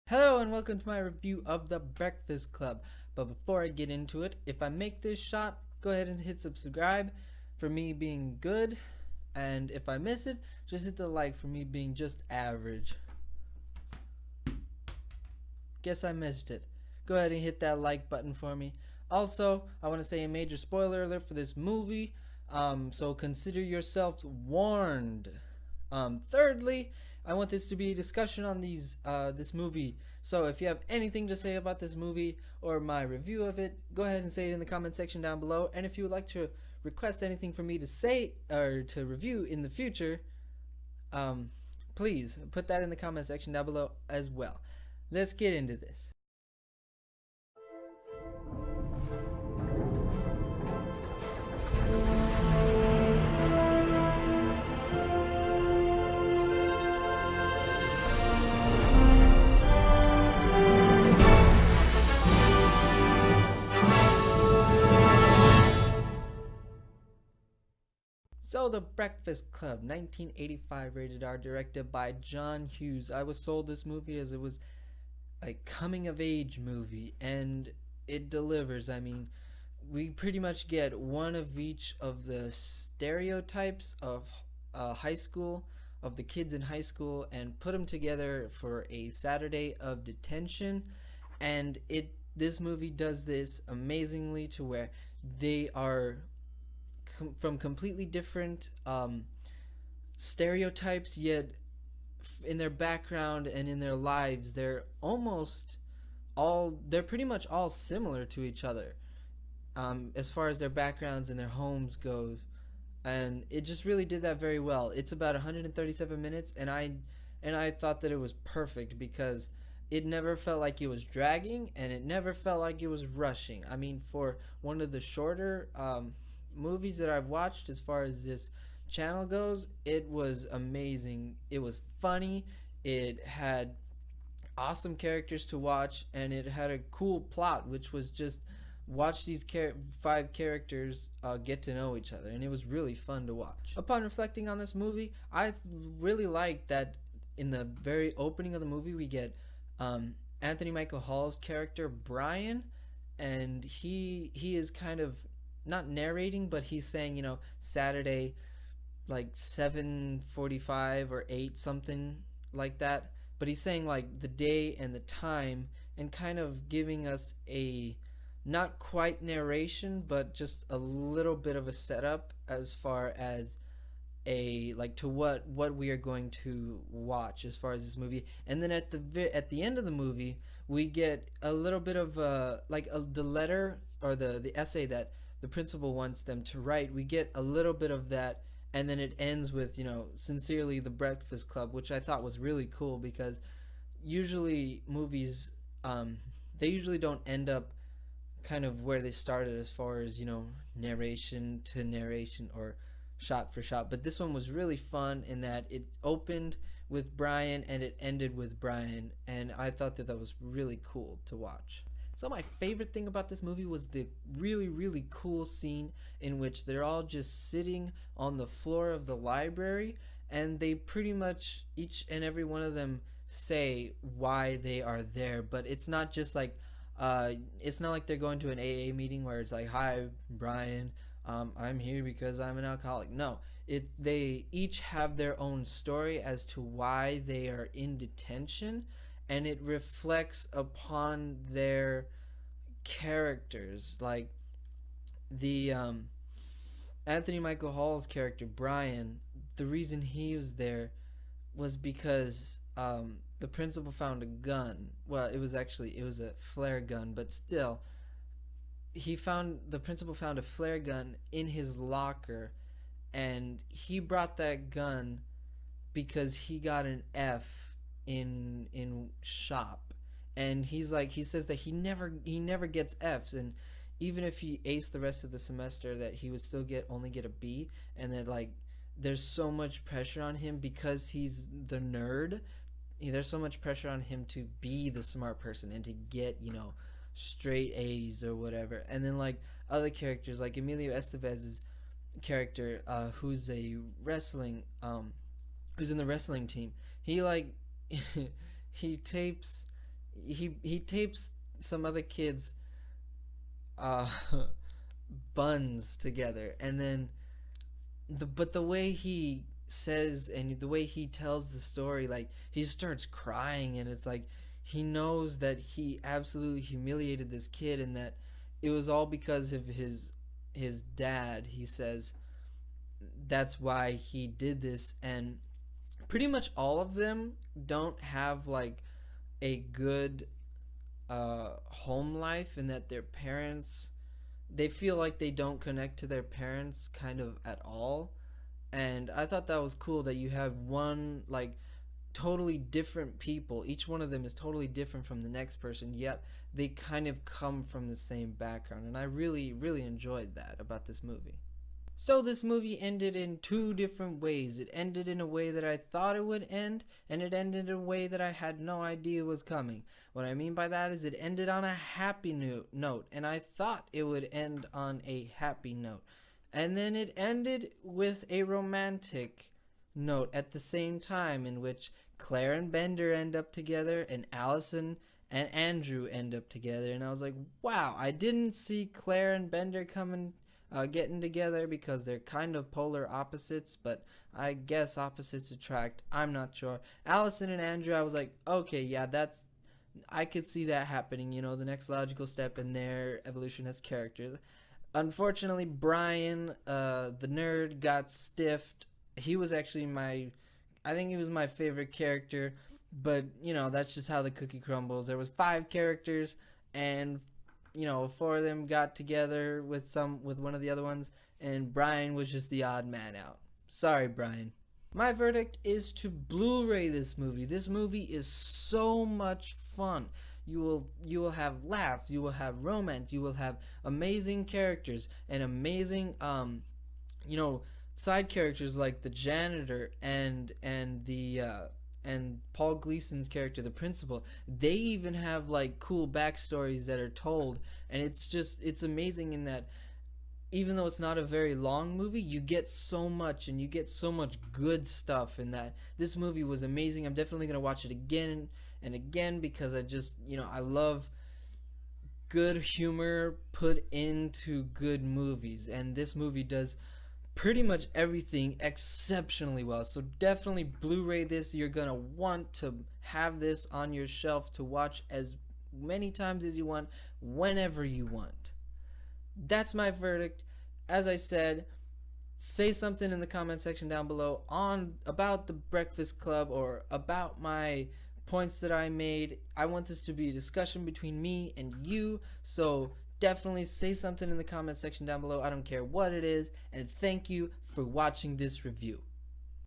Hello and welcome to my review of The Breakfast Club. But before I get into it, if I make this shot, go ahead and hit subscribe for me being good. And if I miss it, just hit the like for me being just average. Guess I missed it. Go ahead and hit that like button for me. Also, I want to say a major spoiler alert for this movie. So consider yourselves warned. Thirdly, I want this to be a discussion on this movie. So if you have anything to say about this movie or my review of it, go ahead and say it in the comment section down below. And if you would like to request anything for me to say or to review in the future, please put that in the comment section down below as well. Let's get into this. So, The Breakfast Club, 1985, rated R, directed by John Hughes. I was sold this movie as it was a coming of age movie, and it delivers. I mean, we pretty much get one of each of the stereotypes of high school, of the kids in high school, and put them together for a Saturday of detention. And this movie does this amazingly to where they are from completely different stereotypes, yet in their background and in their lives they're pretty much all similar to each other, as far as their backgrounds and their homes goes, and it just really did that very well. It's about 137 minutes, and I thought that it was perfect because it never felt like it was dragging, and it never felt like it was rushing. I mean, for one of the shorter movies that I've watched as far as this channel goes, it was amazing. It was funny, it had awesome characters to watch, and it had a cool plot, which was just watch these five characters get to know each other, and it was really fun to watch. Upon reflecting on this movie, I really liked that in the very opening of the movie we get Anthony Michael Hall's character Brian, and he is kind of not narrating, but he's saying, Saturday, like 7:45 or 8, something like that. But he's saying like the day and the time, and kind of giving us a not quite narration, but just a little bit of a setup as far as a like to what we are going to watch as far as this movie. And then at the end of the movie, we get a little bit of the letter or the essay that the principal wants them to write. We get a little bit of that, and then it ends with, sincerely, The Breakfast Club, which I thought was really cool because usually movies, they usually don't end up kind of where they started as far as, narration to narration or shot for shot. But this one was really fun in that it opened with Brian and it ended with Brian, and I thought that was really cool to watch. So my favorite thing about this movie was the really, really cool scene in which they're all just sitting on the floor of the library, and they pretty much, each and every one of them, say why they are there. But it's not just like, it's not like they're going to an AA meeting where it's like, hi, Brian, I'm here because I'm an alcoholic. No, they each have their own story as to why they are in detention, and it reflects upon their characters. Like the Anthony Michael Hall's character Brian, the reason he was there was because the principal found a gun. Well, it was a flare gun, but still, the principal found a flare gun in his locker, and he brought that gun because he got an F in shop, and he says that he never gets F's, and even if he aced the rest of the semester, that he would still only get a B, and that like there's so much pressure on him because he's the nerd. There's so much pressure on him to be the smart person and to get straight A's or whatever. And then like other characters like Emilio Estevez's character, who's in the wrestling team, he like he tapes he tapes some other kids uh buns together, and then the way he says and the way he tells the story, like he starts crying, and it's like he knows that he absolutely humiliated this kid, and that it was all because of his dad. He says that's why he did this. And pretty much all of them don't have like a good home life, and that their parents, they feel like they don't connect to their parents kind of at all. And I thought that was cool that you have one, like, totally different people. Each one of them is totally different from the next person, yet they kind of come from the same background. And I really, really enjoyed that about this movie. So this movie ended in two different ways. It ended in a way that I thought it would end, and it ended in a way that I had no idea was coming. What I mean by that is it ended on a happy note, and I thought it would end on a happy note. And then it ended with a romantic note at the same time, in which Claire and Bender end up together, and Allison and Andrew end up together. And I was like, wow, I didn't see Claire and Bender coming getting together, because they're kind of polar opposites, but I guess opposites attract. I'm not sure. Allison and Andrew, I was like, okay, yeah, I could see that happening, the next logical step in their evolution as characters. Unfortunately, Brian, the nerd, got stiffed. He was actually I think he was my favorite character, but, that's just how the cookie crumbles. There was 5 characters, and 4 of them got together with one of the other ones, and Brian was just the odd man out. Sorry, Brian. My verdict is to Blu-ray this movie. This movie is so much fun. You will have laughs, you will have romance, you will have amazing characters, and amazing side characters like the janitor and Paul Gleason's character, the principal. They even have like cool backstories that are told, and it's amazing in that even though it's not a very long movie, you get so much, and you get so much good stuff in that. This movie was amazing. I'm definitely going to watch it again and again, because I love good humor put into good movies, and this movie does pretty much everything exceptionally well. So definitely Blu-ray this. You're gonna want to have this on your shelf to watch as many times as you want, whenever you want. That's my verdict. As I said, say something in the comment section down below about the Breakfast Club, or about my points that I made. I want this to be a discussion between me and you, so definitely say something in the comment section down below. I don't care what it is, and thank you for watching this review.